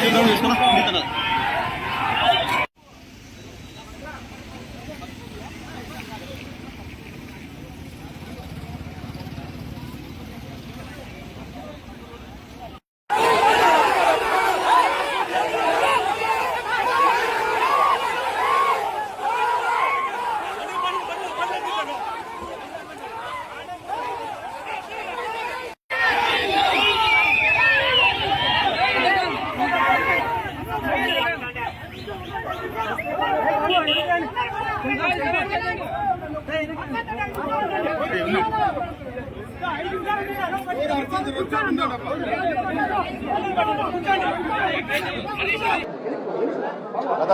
గత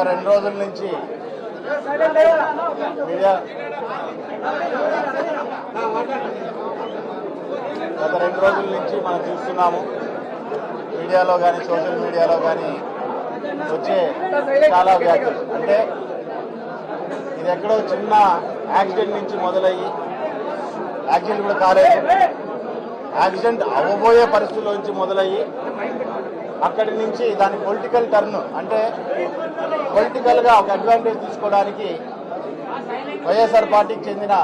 2 రోజుల నుంచి మీడియా మనం చూస్తున్నాము. మీడియాలో కానీ సోషల్ మీడియాలో కానీ వచ్చే చాలా వ్యాఖ్యలు అంటే ఇది ఎక్కడో చిన్న యాక్సిడెంట్ నుంచి మొదలయ్యి యాక్సిడెంట్ కూడా కాలేదు, యాక్సిడెంట్ అవ్వబోయే పరిస్థితుల నుంచి మొదలయ్యి అక్కడి నుంచి దాని పొలిటికల్ టర్న్ అంటే పొలిటికల్గా ఒక అడ్వాంటేజ్ తీసుకోవడానికి వైఎస్ఆర్ పార్టీకి చెందిన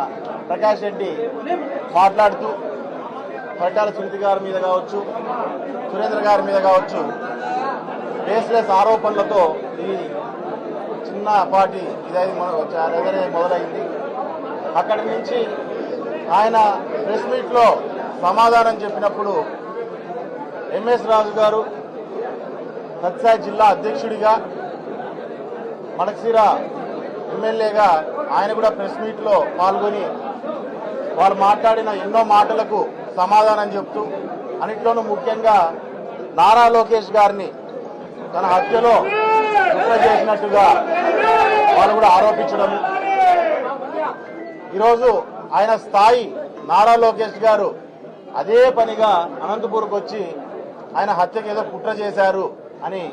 ప్రకాష్ రెడ్డి మాట్లాడుతూ పరిటాల సునీత గారి మీద కావచ్చు, సురేంద్ర గారి మీద కావచ్చు బేస్లెస్ ఆరోపణలతో ఈ చిన్న పార్టీ ఇదైతే మొదలైంది. అక్కడి నుంచి ఆయన ప్రెస్ మీట్లో సమాధానం చెప్పినప్పుడు ఎంఎస్ రాజు గారు సత్యసాయి జిల్లా అధ్యక్షుడిగా, మడకశిర ఎమ్మెల్యేగా ఆయన కూడా ప్రెస్ మీట్లో పాల్గొని వాళ్ళు మాట్లాడిన ఎన్నో మాటలకు సమాధానం చెప్తూ అన్నిట్లోనూ ముఖ్యంగా నారా లోకేష్ గారిని తన హత్యలో కుట్ర చేసినట్టుగా వాళ్ళు కూడా ఆరోపించడం. ఈరోజు ఆయన స్థాయి నారా లోకేష్ గారు అదే పనిగా అనంతపూర్కి వచ్చి ఆయన హత్యకు ఏదో కుట్ర చేశారు అని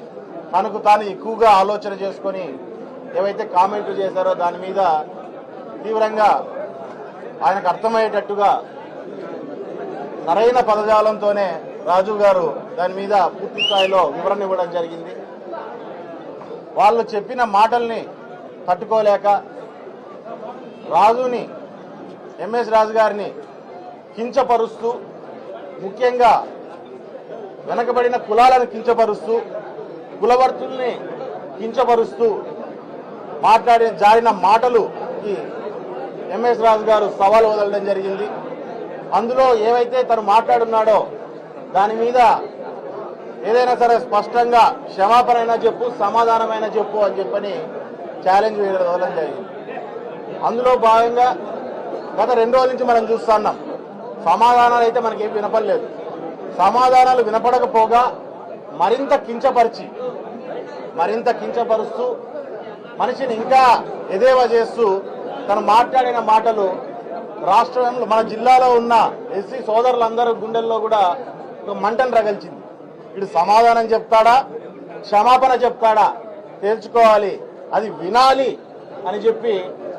తనకు తాను ఎక్కువగా ఆలోచన చేసుకొని ఏవైతే కామెంట్లు చేశారో దాని మీద తీవ్రంగా ఆయనకు అర్థమయ్యేటట్టుగా సరైన పదజాలంతోనే రాజు గారు దాని మీద పూర్తి స్థాయిలో వివరణ ఇవ్వడం జరిగింది. వాళ్ళు చెప్పిన మాటల్ని తట్టుకోలేక రాజుని, ఎంఎస్ రాజు గారిని కించపరుస్తూ, ముఖ్యంగా వెనకబడిన కులాలను కించపరుస్తూ, కులవర్తుల్ని కించపరుస్తూ జారిన మాటలుకి ఎంఎస్ రాజు గారు సవాల్ వదలడం జరిగింది. అందులో ఏవైతే తను మాట్లాడున్నాడో దాని మీద ఏదైనా సరే స్పష్టంగా క్షమాపణ అయినా చెప్పు, సమాధానమైనా చెప్పు అని చెప్పని ఛాలెంజ్ వదలడం జరిగింది. అందులో భాగంగా గత 2 రోజుల నుంచి మనం చూస్తున్నాం సమాధానాలు అయితే మనకేం వినపడలేదు. సమాధానాలు వినపడకపోగా మరింత కించపరుస్తూ మనిషిని ఇంకా ఎదేవా చేస్తూ తను మాట్లాడిన మాటలు రాష్ట్రంలో మన జిల్లాలో ఉన్న ఎస్సీ సోదరులందరూ గుండెల్లో కూడా ఒక మంటను రగిల్చింది. వీడు సమాధానం చెప్తాడా, క్షమాపణ చెప్తాడా తేల్చుకోవాలి, అది వినాలి అని చెప్పి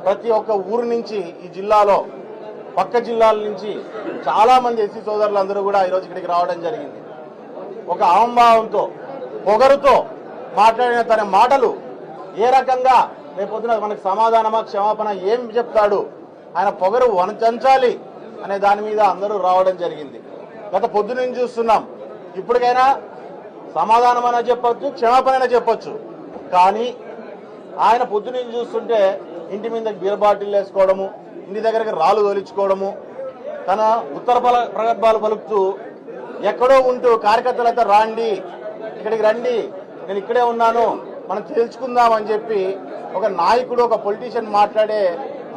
ప్రతి ఒక్క ఊరు నుంచి ఈ జిల్లాలో పక్క జిల్లాల నుంచి చాలా మంది ఎస్సీ సోదరులందరూ కూడా ఈరోజు ఇక్కడికి రావడం జరిగింది. ఒక అహంభావంతో, పొగరుతో మాట్లాడిన తన మాటలు ఏ రకంగా రేపొద్దున మనకు సమాధానమా క్షమాపణ ఏం చెప్తాడు, ఆయన పొగరు వనచంచాలి అనే దాని మీద అందరూ రావడం జరిగింది. గత పొద్దున చూస్తున్నాం, ఇప్పటికైనా సమాధానమైనా చెప్పొచ్చు, క్షమాపణ చెప్పొచ్చు. కానీ ఆయన పొద్దున చూస్తుంటే ఇంటి మీద బీర్ బాటిల్ వేసుకోవడము, ఇంటి దగ్గరికి రాళ్ళు తోలించుకోవడము, తన ఉత్తర ప్రగల్భాలు పలుకుతూ ఎక్కడో ఉంటూ కార్యకర్తలైతే రాండి, ఇక్కడికి రండి, నేను ఇక్కడే ఉన్నాను, మనం తేల్చుకుందామని చెప్పి ఒక నాయకుడు, ఒక పొలిటీషియన్ మాట్లాడే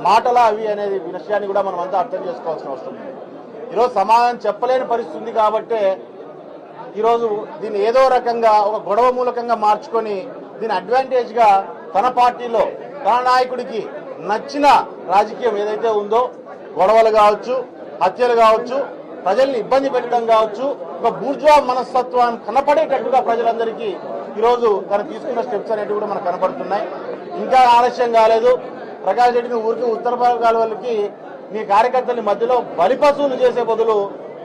మాటలా అవి అనేది విషయాన్ని కూడా మనం అంతా అర్థం చేసుకోవాల్సిన అవసరం ఉంది. ఈరోజు సమాధానం చెప్పలేని పరిస్థితి ఉంది కాబట్టే ఈరోజు దీన్ని ఏదో రకంగా ఒక గొడవ మూలకంగా మార్చుకొని దీని అడ్వాంటేజ్గా తన పార్టీలో తన నాయకుడికి నచ్చిన రాజకీయం ఏదైతే ఉందో, గొడవలు కావచ్చు, హత్యలు కావచ్చు, ప్రజల్ని ఇబ్బంది పెట్టడం కావచ్చు, ఒక బూర్జువా మనస్తత్వం కనపడేటట్టుగా ప్రజలందరికీ ఈరోజు తను తీసుకున్న స్టెప్స్ అనేవి కూడా మనకు కనపడుతున్నాయి. ఇంకా ఆలస్యం కాలేదు. ప్రకాష్ రెడ్డిని ఊరికి ఉత్తర భాగాల వాళ్ళకి మీ కార్యకర్తల మధ్యలో బలిపశువులు చేసే బదులు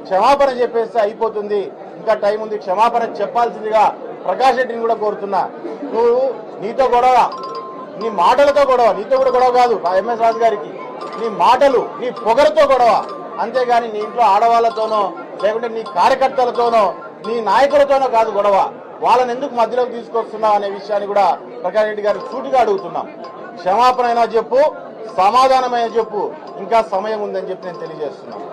క్షమాపణ చెప్పేస్తే అయిపోతుంది, ఇంకా టైం ఉంది, క్షమాపణ చెప్పాల్సిందిగా ప్రకాష్ రెడ్డిని కూడా కోరుతున్నా, నువ్వు నీతో గొడవ, నీ మాటలతో గొడవ, నీతో కూడా గొడవ కాదు ఎంఎస్ రాజు గారికి, నీ మాటలు నీ పొగరుతో గొడవ, అంతేగాని నీ ఇంట్లో ఆడవాళ్లతోనో లేకుంటే నీ కార్యకర్తలతోనో నీ నాయకులతోనో కాదు గొడవ. వాళ్ళని ఎందుకు మధ్యలోకి తీసుకొస్తున్నావు అనే విషయాన్ని కూడా ప్రకాష్ రెడ్డి గారిని సూటిగా అడుగుతున్నాం. క్షమాపణ అయినా చెప్పు, సమాధానమైనా చెప్పు, ఇంకా సమయం ఉందని చెప్పి నేను తెలియజేస్తున్నాను.